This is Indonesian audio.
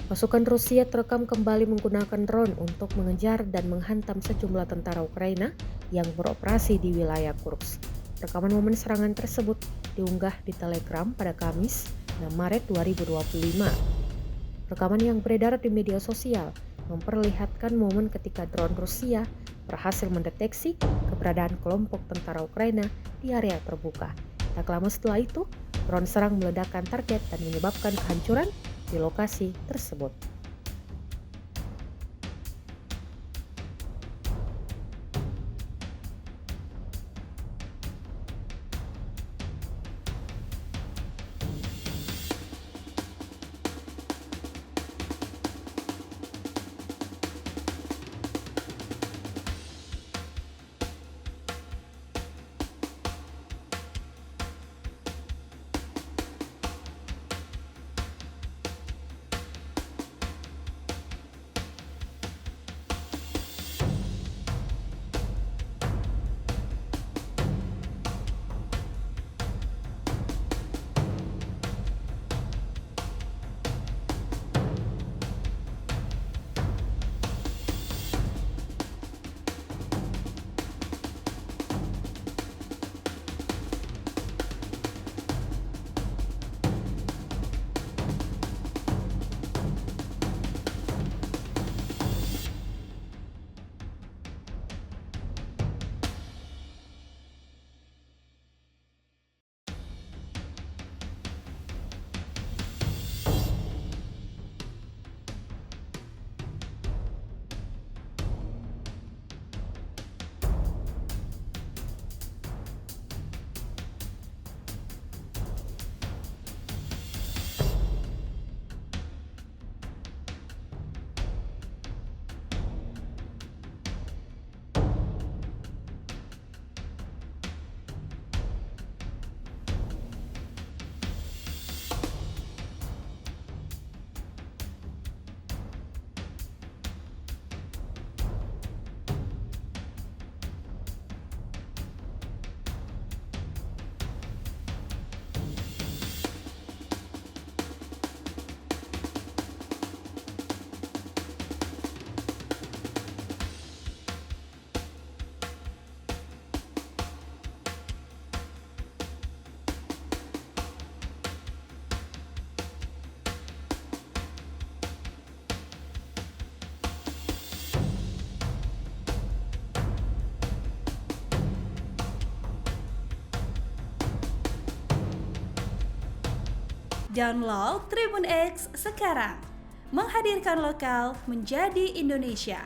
Pasukan Rusia terekam kembali menggunakan drone untuk mengejar dan menghantam sejumlah tentara Ukraina yang beroperasi di wilayah Kursk. Rekaman momen serangan tersebut diunggah di Telegram pada Kamis, 6 Maret 2025. Rekaman yang beredar di media sosial memperlihatkan momen ketika drone Rusia berhasil mendeteksi keberadaan kelompok tentara Ukraina di area terbuka. Tak lama setelah itu, drone serang meledakkan target dan menyebabkan kehancuran di lokasi tersebut. Download Tribun X sekarang, menghadirkan lokal menjadi Indonesia.